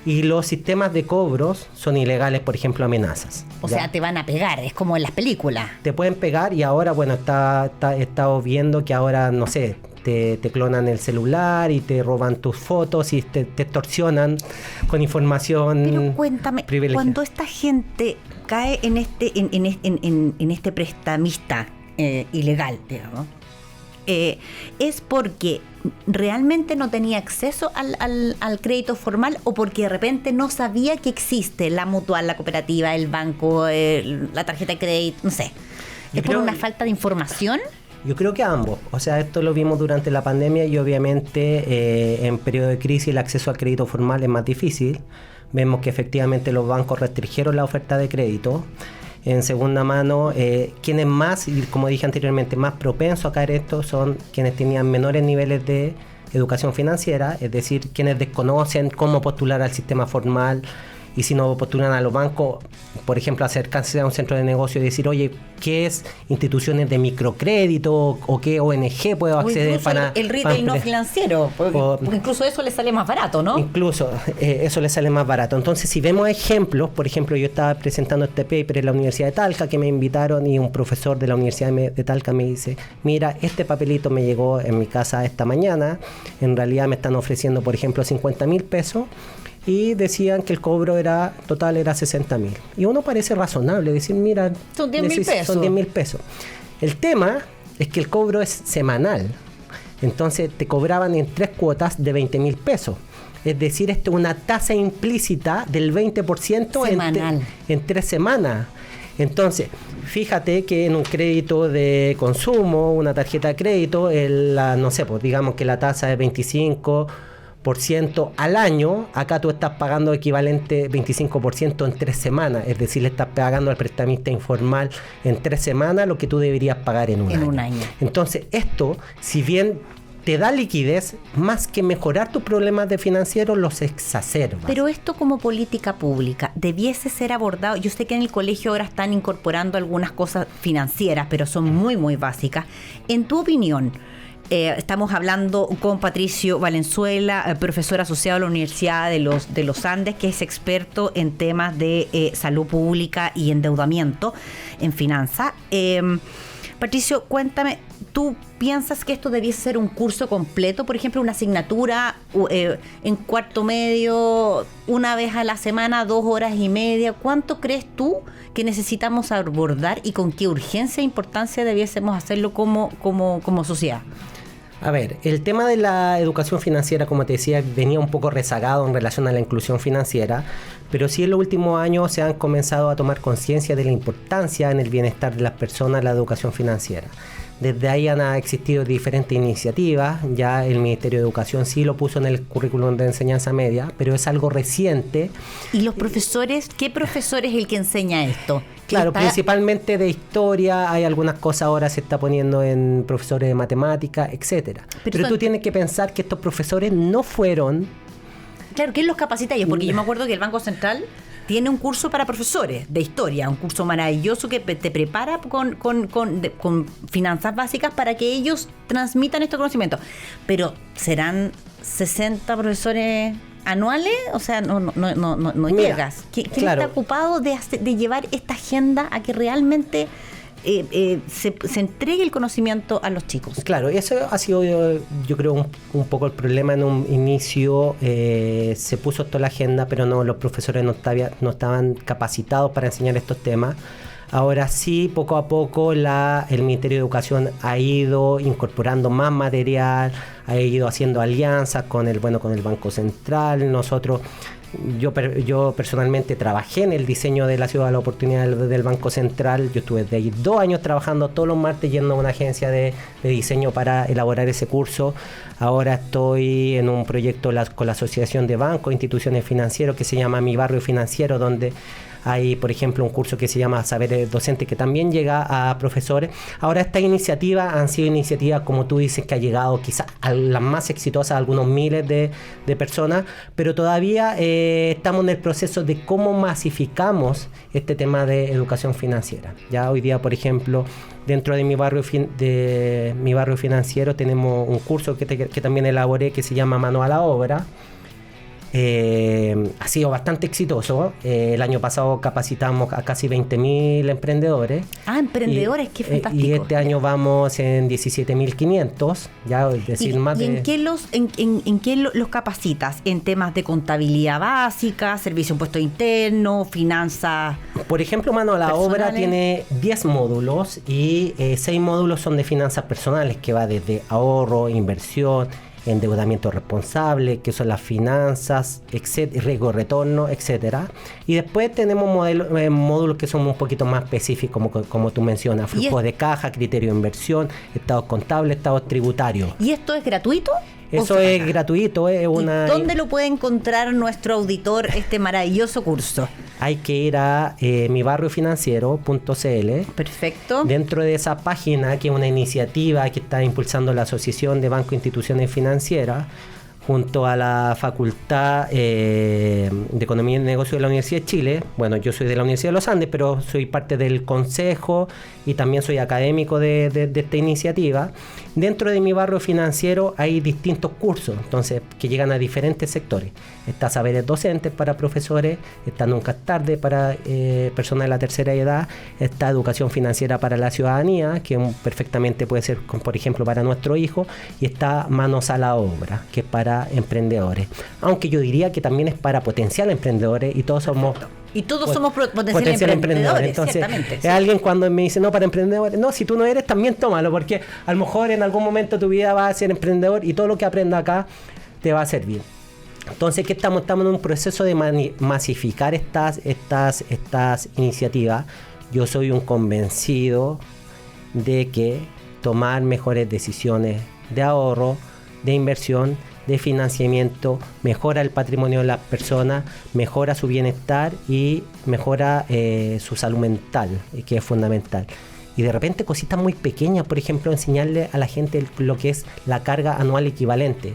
y los sistemas de cobros son ilegales, por ejemplo, amenazas. O sea, te van a pegar, es como en las películas. Te pueden pegar y ahora, bueno, he estado viendo que ahora, no sé, te clonan el celular y te roban tus fotos y te extorsionan con información. Pero cuéntame, cuando esta gente cae en este prestamista ilegal, digamos, ¿es porque realmente no tenía acceso al crédito formal o porque de repente no sabía que existe la mutual, la cooperativa, el banco, la tarjeta de crédito, no sé? ¿Es por una falta de información? Yo creo que ambos. O sea, esto lo vimos durante la pandemia y obviamente en periodo de crisis el acceso al crédito formal es más difícil. Vemos que efectivamente los bancos restringieron la oferta de crédito. En segunda mano, quienes más, y como dije anteriormente, más propensos a caer esto son quienes tenían menores niveles de educación financiera, es decir, quienes desconocen cómo postular al sistema formal, y si no postulan a los bancos, por ejemplo, acercarse a un centro de negocio y decir, oye, ¿qué es instituciones de microcrédito o qué ONG puedo acceder para... El retail no financiero, porque incluso eso le sale más barato, ¿no? Incluso eso le sale más barato. Entonces, si vemos ejemplos, por ejemplo, yo estaba presentando este paper en la Universidad de Talca, que me invitaron y un profesor de la Universidad de Talca me dice, mira, este papelito me llegó en mi casa esta mañana, en realidad me están ofreciendo, por ejemplo, 50,000 pesos, y decían que el cobro total era 60,000. Y uno parece razonable decir, mira, son 10,000 pesos. Son 10,000 pesos. El tema es que el cobro es semanal. Entonces te cobraban en 3 cuotas de 20,000 pesos. Es decir, esto es una tasa implícita del 20% semanal en 3 semanas. Entonces, fíjate que en un crédito de consumo, una tarjeta de crédito, no sé, pues digamos que la tasa es 25% al año, acá tú estás pagando equivalente 25% en 3 semanas, es decir, le estás pagando al prestamista informal en 3 semanas lo que tú deberías pagar en un año. Entonces, esto, si bien te da liquidez, más que mejorar tus problemas de financieros, los exacerba. Pero esto como política pública debiese ser abordado. Yo sé que en el colegio ahora están incorporando algunas cosas financieras, pero son muy, muy básicas. En tu opinión, estamos hablando con Patricio Valenzuela, profesor asociado a la Universidad de los Andes, que es experto en temas de salud pública y endeudamiento en finanzas. Patricio, cuéntame, ¿tú piensas que esto debiese ser un curso completo? Por ejemplo, una asignatura en cuarto medio, una vez a la semana, 2 horas y media. ¿Cuánto crees tú que necesitamos abordar y con qué urgencia e importancia debiésemos hacerlo como sociedad? A ver, el tema de la educación financiera, como te decía, venía un poco rezagado en relación a la inclusión financiera, pero sí en los últimos años se han comenzado a tomar conciencia de la importancia en el bienestar de las personas la educación financiera. Desde ahí han existido diferentes iniciativas, ya el Ministerio de Educación sí lo puso en el currículum de enseñanza media, pero es algo reciente. ¿Y los profesores? ¿Qué profesor es el que enseña esto? Claro, principalmente de historia, hay algunas cosas ahora se está poniendo en profesores de matemática, etcétera. Pero tú tienes que pensar que estos profesores no fueron... Claro, ¿quién los capacita ellos? Porque yo me acuerdo que el Banco Central tiene un curso para profesores de historia, un curso maravilloso que te prepara con finanzas básicas para que ellos transmitan estos conocimientos. Pero ¿serán 60 profesores anuales? O sea, no Mira, llegas. ¿Quién está ocupado de llevar esta agenda a que realmente se entregue el conocimiento a los chicos? Claro, eso ha sido, yo creo, un poco el problema. En un inicio se puso toda la agenda, pero los profesores no estaban capacitados para enseñar estos temas. Ahora sí, poco a poco el Ministerio de Educación ha ido incorporando más material, ha ido haciendo alianzas con el Banco Central. Yo personalmente trabajé en el diseño de la Ciudad de la Oportunidad del Banco Central. Yo estuve de ahí 2 años trabajando todos los martes yendo a una agencia de diseño para elaborar ese curso. Ahora estoy en un proyecto con la Asociación de Bancos e Instituciones Financieras que se llama Mi Barrio Financiero, donde hay, por ejemplo, un curso que se llama Saberes Docentes que también llega a profesores. Ahora estas iniciativas han sido iniciativas, como tú dices, que ha llegado quizás a las más exitosas, a algunos miles de personas, pero todavía estamos en el proceso de cómo masificamos este tema de educación financiera. Ya hoy día, por ejemplo, dentro de mi barrio financiero tenemos un curso que también elaboré que se llama Mano a la Obra, Ha sido bastante exitoso. El año pasado capacitamos a casi 20.000 emprendedores. Emprendedores, qué fantástico. Y este año vamos en 17.500, ya, es decir, más de... ¿En qué los capacitas? ¿En temas de contabilidad básica, servicio de impuesto interno, finanzas? Por ejemplo, mano a la obra tiene 10 módulos y 6 módulos son de finanzas personales, que va desde ahorro, inversión, endeudamiento responsable, que son las finanzas, riesgo retorno, etcétera. Y después tenemos módulos que son un poquito más específicos, como tú mencionas, flujos de caja, criterio de inversión, estados contables, estados tributarios. ¿Y esto es gratuito? Eso es gratuito. ¿Dónde lo puede encontrar nuestro auditor este maravilloso curso? Hay que ir a mibarriofinanciero.cl. Perfecto. Dentro de esa página, que es una iniciativa que está impulsando la Asociación de Banco e Instituciones Financieras, junto a la Facultad de Economía y Negocios de la Universidad de Chile. Bueno, yo soy de la Universidad de los Andes, pero soy parte del consejo y también soy académico de esta iniciativa. Dentro de Mi Barrio Financiero hay distintos cursos, entonces, que llegan a diferentes sectores. Está Saberes Docentes para profesores, está Nunca es Tarde para personas de la tercera edad, está Educación Financiera para la Ciudadanía, que perfectamente puede ser, por ejemplo, para nuestro hijo, y está Manos a la Obra, que es para emprendedores. Aunque yo diría que también es para potenciales emprendedores, y todos somos... Y todos somos potenciales emprendedores. Entonces, alguien cuando me dice, no, para emprendedores, no, si tú no eres, también tómalo, porque a lo mejor en algún momento de tu vida vas a ser emprendedor y todo lo que aprendas acá te va a servir. Entonces, ¿qué estamos? Estamos en un proceso de masificar estas iniciativas. Yo soy un convencido de que tomar mejores decisiones de ahorro, de inversión, de financiamiento, mejora el patrimonio de las personas, mejora su bienestar y mejora su salud mental, que es fundamental. Y de repente cositas muy pequeñas, por ejemplo, enseñarle a la gente lo que es la carga anual equivalente,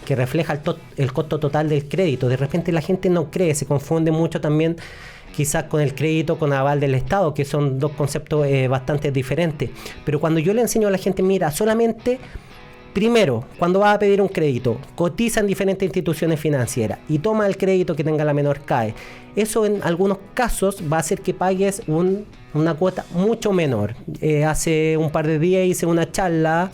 que refleja el costo total del crédito. De repente la gente no cree, se confunde mucho también quizás con el crédito con aval del Estado, que son dos conceptos bastante diferentes. Pero cuando yo le enseño a la gente, mira, solamente... Primero, cuando vas a pedir un crédito, cotiza en diferentes instituciones financieras y toma el crédito que tenga la menor CAE. Eso en algunos casos va a hacer que pagues una cuota mucho menor. Hace un par de días hice una charla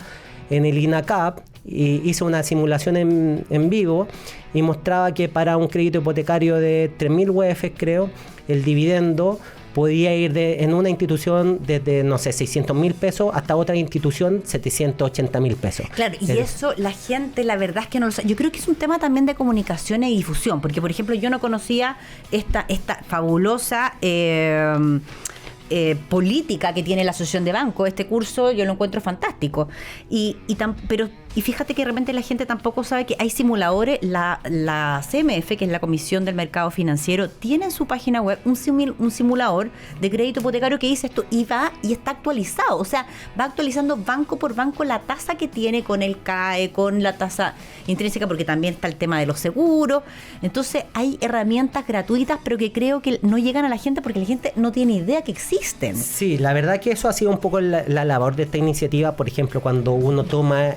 en el INACAP y hice una simulación en vivo y mostraba que para un crédito hipotecario de 3.000 UF, creo, el dividendo podía ir en una institución desde, no sé, 600.000 pesos hasta otra institución 780.000 pesos. Claro, y eso la gente, la verdad es que no lo sabe. Yo creo que es un tema también de comunicación y difusión, porque, por ejemplo, yo no conocía esta fabulosa... política que tiene la Asociación de Bancos. Este curso yo lo encuentro fantástico. Pero fíjate que de repente la gente tampoco sabe que hay simuladores. La CMF, que es la Comisión del Mercado Financiero, tiene en su página web un simulador de crédito hipotecario que dice esto y está actualizado. O sea, va actualizando banco por banco la tasa que tiene con el CAE, con la tasa intrínseca, porque también está el tema de los seguros. Entonces hay herramientas gratuitas, pero que creo que no llegan a la gente porque la gente no tiene idea que existen. Sí, la verdad que eso ha sido un poco la labor de esta iniciativa. Por ejemplo, cuando uno toma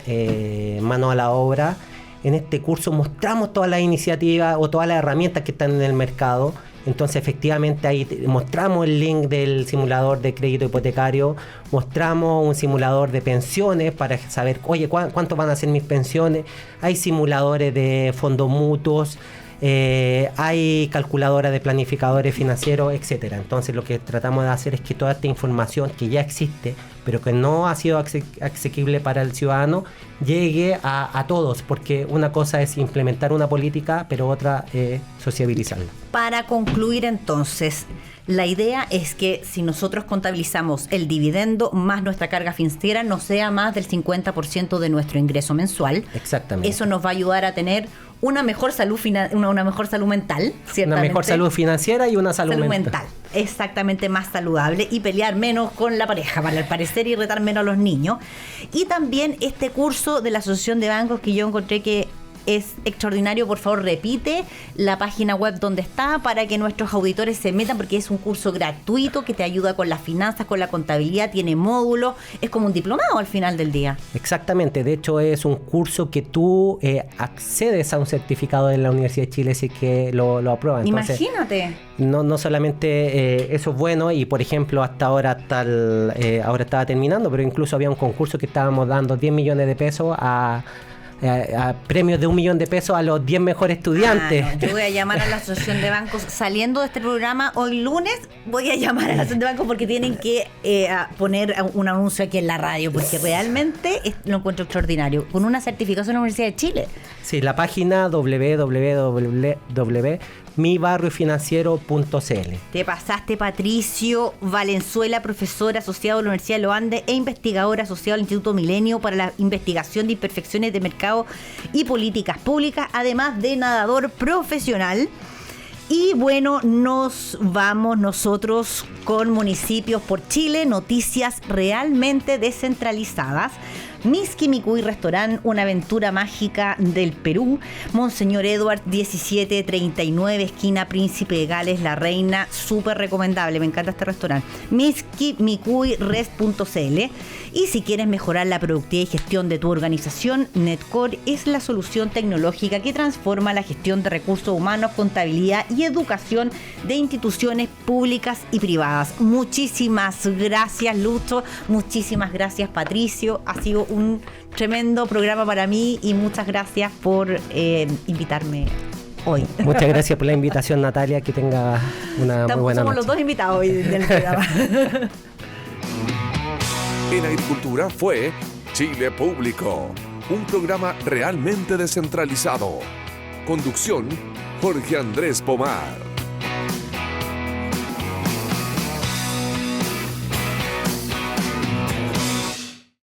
mano a la obra, en este curso mostramos todas las iniciativas o todas las herramientas que están en el mercado. Entonces, efectivamente, ahí mostramos el link del simulador de crédito hipotecario, mostramos un simulador de pensiones para saber, oye, ¿cuánto van a ser mis pensiones? Hay simuladores de fondos mutuos, hay calculadoras de planificadores financieros, etcétera. Entonces, lo que tratamos de hacer es que toda esta información que ya existe, pero que no ha sido asequible para el ciudadano, llegue a todos, porque una cosa es implementar una política, pero otra es sociabilizarla. Para concluir, entonces, la idea es que si nosotros contabilizamos el dividendo más nuestra carga financiera, no sea más del 50% de nuestro ingreso mensual. Exactamente. Eso nos va a ayudar a tener una mejor salud una mejor salud mental, ciertamente. Una mejor salud financiera y una salud mental. Exactamente, más saludable, y pelear menos con la pareja, para el parecer, y retar menos a los niños. Y también este curso de la Asociación de Bancos, que yo encontré que es extraordinario. Por favor, repite la página web donde está para que nuestros auditores se metan, porque es un curso gratuito que te ayuda con las finanzas, con la contabilidad, tiene módulos, es como un diplomado al final del día. Exactamente, de hecho es un curso que tú accedes a un certificado de la Universidad de Chile si que lo apruebas. Entonces, imagínate. No solamente eso es bueno, y por ejemplo hasta ahora ahora estaba terminando, pero incluso había un concurso que estábamos dando 10 millones de pesos a premios de $1 millón a los 10 mejores estudiantes. No, yo voy a llamar a la Asociación de Bancos saliendo de este programa hoy lunes. Voy a llamar a la Asociación de Bancos porque tienen que poner un anuncio aquí en la radio, porque realmente lo encuentro extraordinario, con una certificación de la Universidad de Chile. Sí, la página www.mibarriofinanciero.cl. Te pasaste, Patricio Valenzuela, profesor asociado a la Universidad de Los Andes e investigador asociado al Instituto Milenio para la investigación de imperfecciones de mercado y políticas públicas, además de nadador profesional. Y bueno, nos vamos nosotros con Municipios por Chile, noticias realmente descentralizadas. Miski Micuy Restaurant, una aventura mágica del Perú. Monseñor Edward 1739, esquina Príncipe de Gales, La Reina, súper recomendable, me encanta este restaurante. miskimikuyres.cl. Y si quieres mejorar la productividad y gestión de tu organización, Netcore es la solución tecnológica que transforma la gestión de recursos humanos, contabilidad y educación de instituciones públicas y privadas. Muchísimas gracias, Lucho. Muchísimas gracias, Patricio. Ha sido un tremendo programa para mí y muchas gracias por invitarme hoy. Muchas gracias por la invitación, Natalia. Que tenga una muy buena noche. Somos los dos invitados hoy del programa. En Agricultura fue Chile Público, un programa realmente descentralizado. Conducción, Jorge Andrés Pomar.